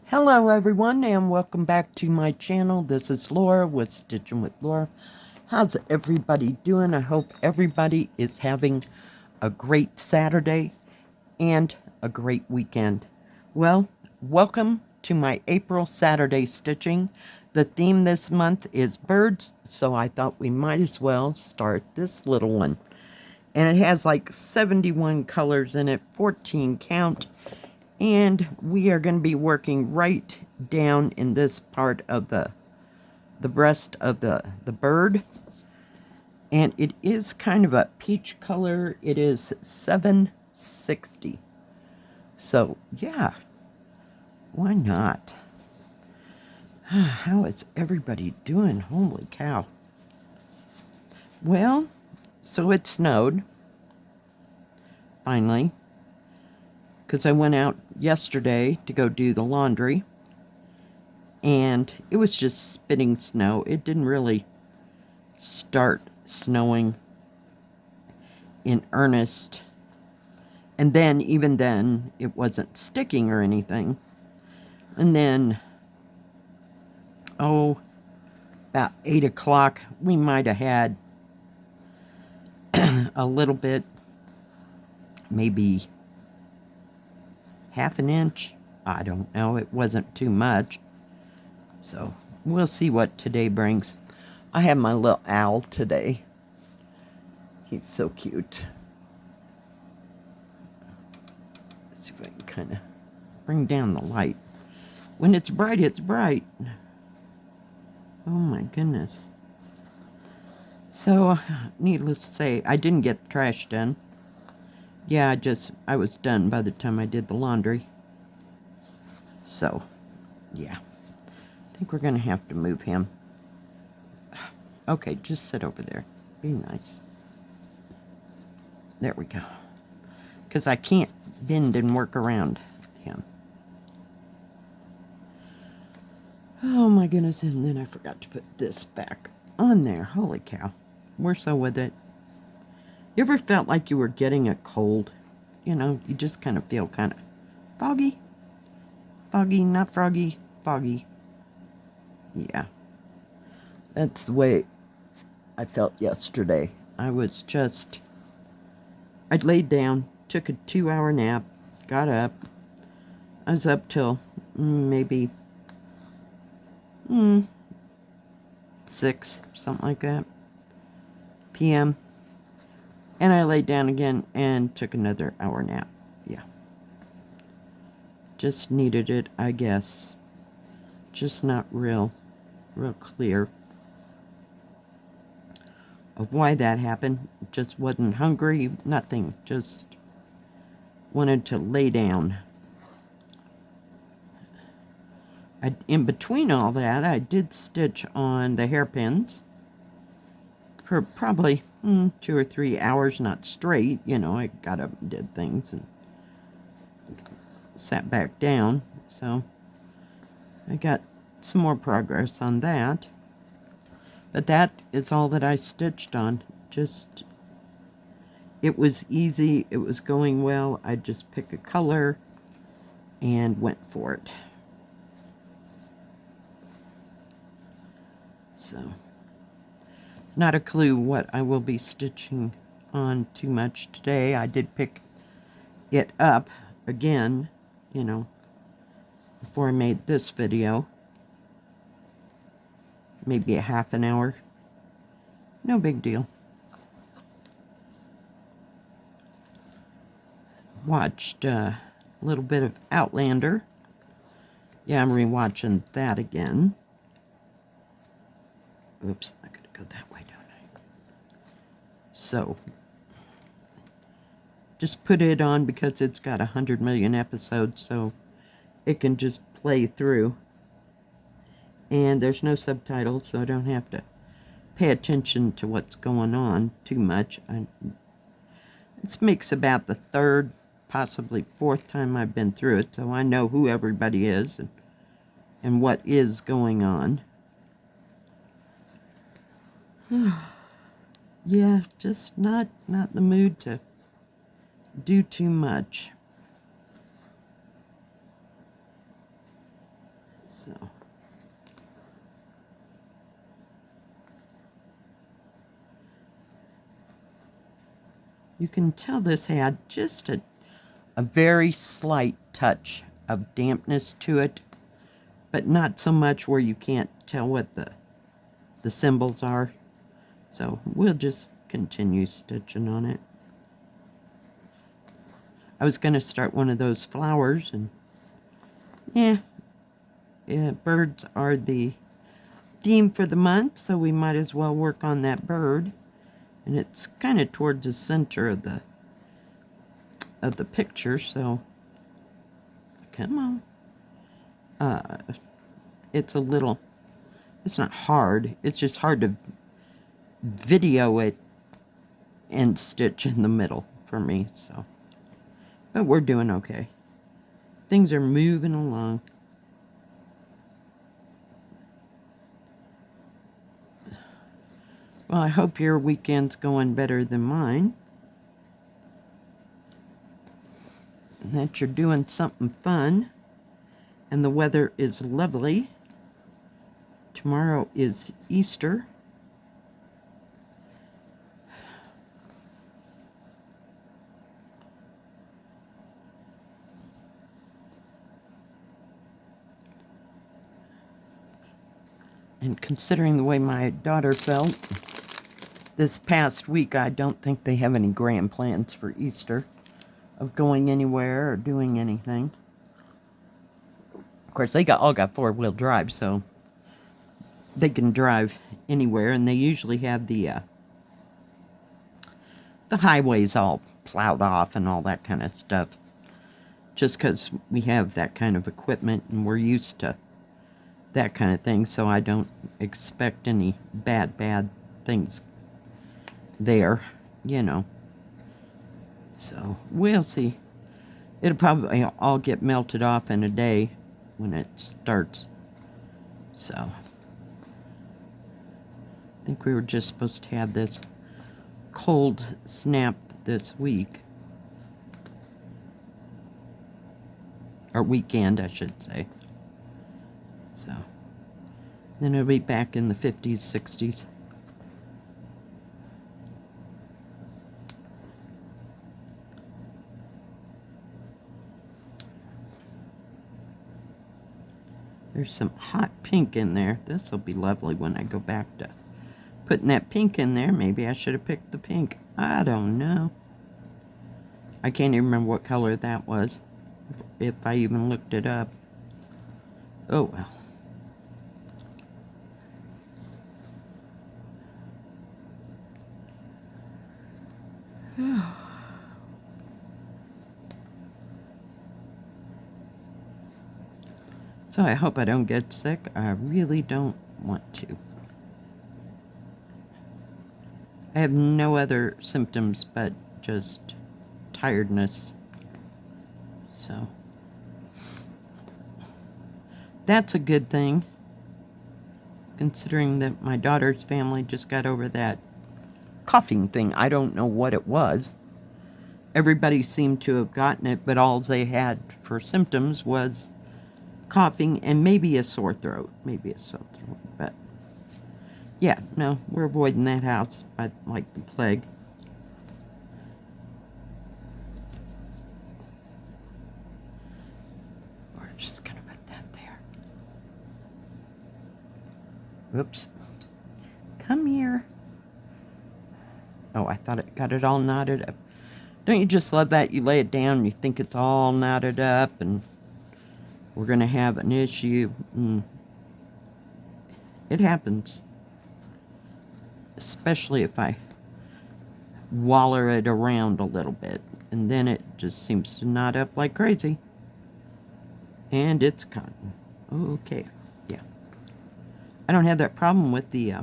Hello everyone and welcome back to my channel. This is Laura with Stitching with Laura. How's everybody doing? I hope everybody is having a great Saturday and a great weekend. Well, welcome to my April Saturday stitching. The theme this month is birds, so I thought we might as well start this little one. And it has like 71 colors in it, 14 count. And we are going to be working right down in this part of the breast of the bird. And it is kind of a peach color. It is 760. So, yeah, why not? How is everybody doing? Holy cow. Well, so it snowed, finally, because I went out yesterday to go do the laundry, and it was just spitting snow. It didn't really start snowing in earnest, and then, even then, it wasn't sticking or anything. And then, about 8 o'clock, we might have had a little bit, maybe half an inch. I don't know. It wasn't too much. So we'll see what today brings. I have my little owl today. He's so cute. Let's see if I can kind of bring down the light. When it's bright, it's bright. Oh my goodness. So, needless to say, I didn't get the trash done. Yeah, I was done by the time I did the laundry. So, yeah. I think we're going to have to move him. Okay, just sit over there. Be nice. There we go. Because I can't bend and work around him. Oh my goodness, and then I forgot to put this back on there. Holy cow. We're so with it. You ever felt like you were getting a cold? You know, you just kind of feel kind of foggy. Foggy, not froggy, foggy. Yeah. That's the way I felt yesterday. I laid down, took a 2-hour nap, got up. I was up till maybe 6, something like that, p.m. And I laid down again and took another hour nap. Yeah. Just needed it, I guess. Just not real clear of why that happened. Just wasn't hungry, nothing. Just wanted to lay down. In between all that, I did stitch on the hairpins for probably 2 or 3 hours, not straight. You know, I got up and did things and sat back down. So I got some more progress on that. But that is all that I stitched on. Just, it was easy. It was going well. I just picked a color and went for it. So, not a clue what I will be stitching on too much today. I did pick it up again, you know, before I made this video. Maybe a half an hour. No big deal. Watched a little bit of Outlander. Yeah, I'm rewatching that again. Oops, I gotta go that way, don't I? So, just put it on because it's got 100 million episodes, so it can just play through. And there's no subtitles, so I don't have to pay attention to what's going on too much. This makes about the 3rd, possibly 4th time I've been through it, so I know who everybody is and what is going on. Yeah, just not in the mood to do too much. So you can tell this had just a very slight touch of dampness to it, but not so much where you can't tell what the symbols are. So we'll just continue stitching on it. I was going to start one of those flowers, and yeah, birds are the theme for the month, so we might as well work on that bird. And it's kind of towards the center of the picture, so come on. It's not hard, it's just hard to video it and stitch in the middle for me, so. But we're doing okay. Things are moving along. Well, I hope your weekend's going better than mine. And that you're doing something fun. And the weather is lovely. Tomorrow is Easter. And considering the way my daughter felt this past week, I don't think they have any grand plans for Easter of going anywhere or doing anything. Of course, they all got four-wheel drive, so they can drive anywhere, and they usually have the highways all plowed off and all that kind of stuff. Just because we have that kind of equipment and we're used to that kind of thing, so I don't expect any bad things there, you know. So we'll see. It'll probably all get melted off in a day when it starts. So I think we were just supposed to have this cold snap this week. Or weekend, I should say. So then it'll be back in the 50s, 60s. There's some hot pink in there. This will be lovely when I go back to putting that pink in there. Maybe I should have picked the pink. I don't know. I can't even remember what color that was, if I even looked it up. Oh well. So I hope I don't get sick. I really don't want to. I have no other symptoms but just tiredness. So that's a good thing, considering that my daughter's family just got over that coughing thing. I don't know what it was. Everybody seemed to have gotten it, but all they had for symptoms was coughing and maybe a sore throat. But yeah, no, we're avoiding that house like the plague. We're just gonna put that there. Oops. Come here. Oh, I thought it got it all knotted up. Don't you just love that? You lay it down and you think it's all knotted up and we're going to have an issue. It happens. Especially if I waller it around a little bit. And then it just seems to knot up like crazy. And it's cotton. Okay. Yeah. I don't have that problem with the,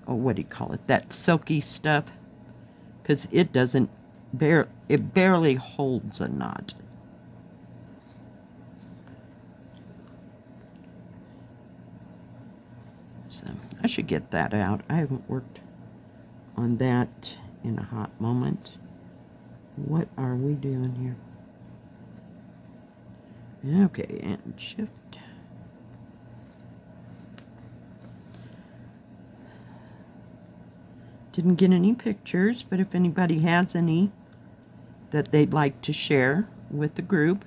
what do you call it? That silky stuff. Because it doesn't, it barely holds a knot. So I should get that out. I haven't worked on that in a hot moment. What are we doing here? Okay, and shift. Didn't get any pictures, but if anybody has any that they'd like to share with the group,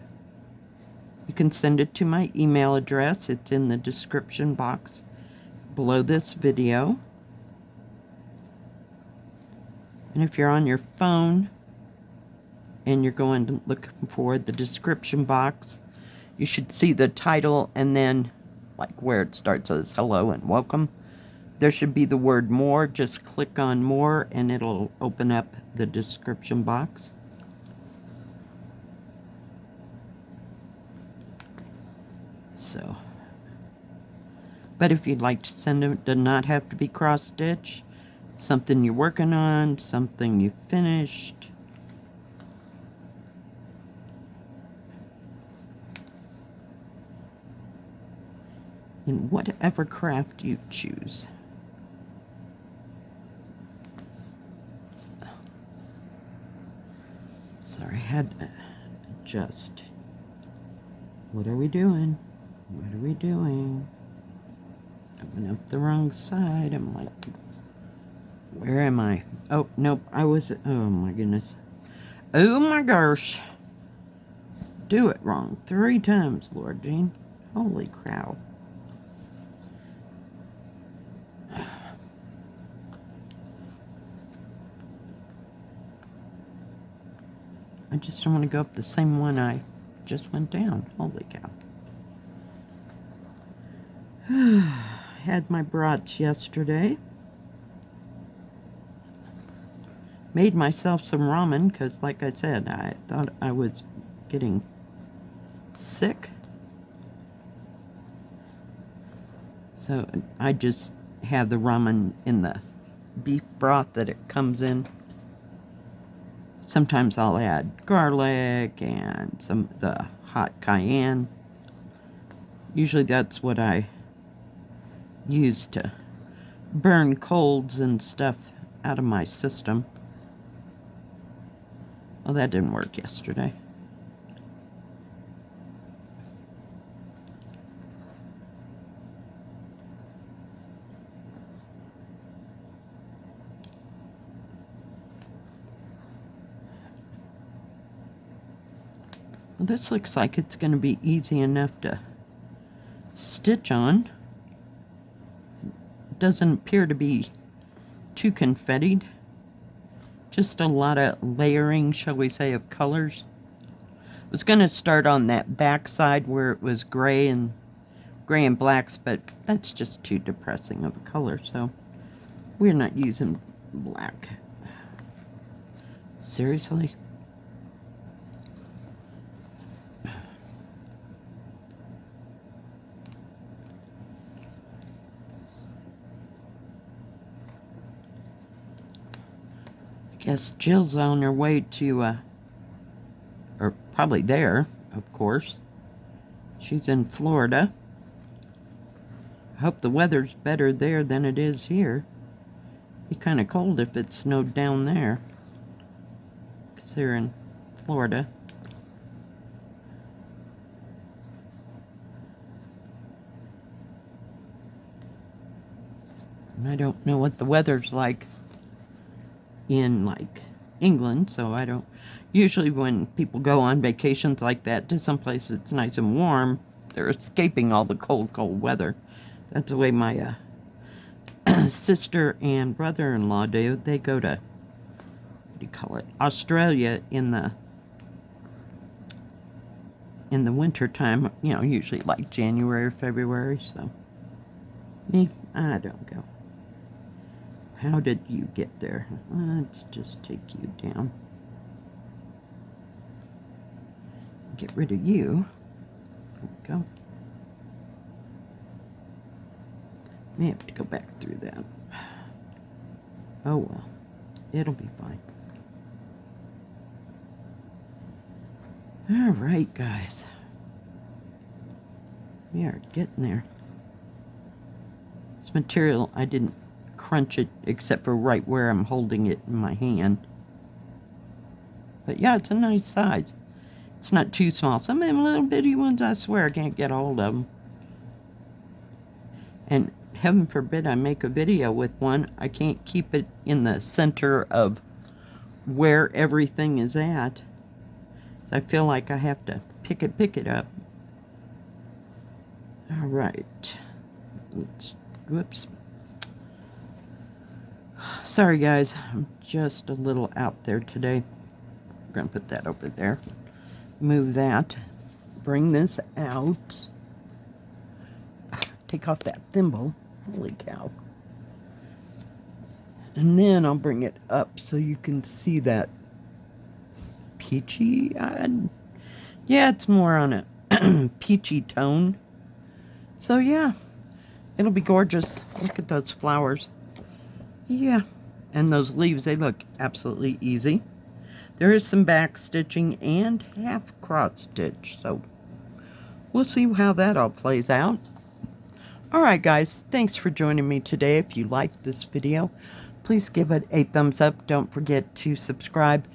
you can send it to my email address. It's in the description box below this video. And if you're on your phone and you're going to look for the description box, you should see the title and then like where it starts as hello and welcome. There should be the word more. Just click on more and it'll open up the description box. So, but if you'd like to send them, it does not have to be cross stitch. Something you're working on, something you finished. In whatever craft you choose. Sorry, I had to adjust. What are we doing? What are we doing? I went up the wrong side. I'm like, where am I? Oh, nope, I was, oh my goodness. Oh my gosh. Do it wrong 3 times, Lord Jean. Holy cow. I just don't want to go up the same one I just went down. Holy cow. Had my brats yesterday. Made myself some ramen because, like I said, I thought I was getting sick. So I just have the ramen in the beef broth that it comes in. Sometimes I'll add garlic and some of the hot cayenne. Usually that's what I use to burn colds and stuff out of my system. Well, that didn't work yesterday. Well, this looks like it's going to be easy enough to stitch on. It doesn't appear to be too confettied. Just a lot of layering, shall we say, of colors. I was going to start on that back side where it was gray and blacks, but that's just too depressing of a color, so we're not using black. Seriously? Guess Jill's on her way to, or probably there, of course. She's in Florida. I hope the weather's better there than it is here. It'd be kind of cold if it snowed down there, because they're in Florida. And I don't know what the weather's like in like England, so I don't usually when people go on vacations like that to someplace that's nice and warm, they're escaping all the cold weather. That's the way my sister and brother-in-law do. They go to, what do you call it, Australia in the winter time, you know, usually like January or February. So me, I don't go. How did you get there? Let's just take you down. Get rid of you. There we go. May have to go back through that. Oh well, it'll be fine. All right, guys. We are getting there. This material, I didn't crunch it except for right where I'm holding it in my hand. But yeah, it's a nice size. It's not too small. Some of them little bitty ones, I swear I can't get a hold of them. And heaven forbid I make a video with one, I can't keep it in the center of where everything is at. I feel like I have to pick it up. All right. Whoops. Sorry guys, I'm just a little out there today. We're gonna put that over there. Move that. Bring this out. Take off that thimble. Holy cow. And then I'll bring it up so you can see that peachy. Yeah, it's more on a peachy tone. So yeah, it'll be gorgeous. Look at those flowers. Yeah, and those leaves, they look absolutely easy. There is some back stitching and half cross stitch, so we'll see how that all plays out. Alright guys, thanks for joining me today. If you liked this video, please give it a thumbs up. Don't forget to subscribe,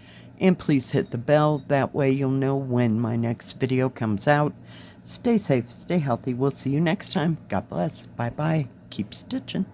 and please hit the bell. That way you'll know when my next video comes out. Stay safe, stay healthy. We'll see you next time. God bless. Bye-bye. Keep stitching.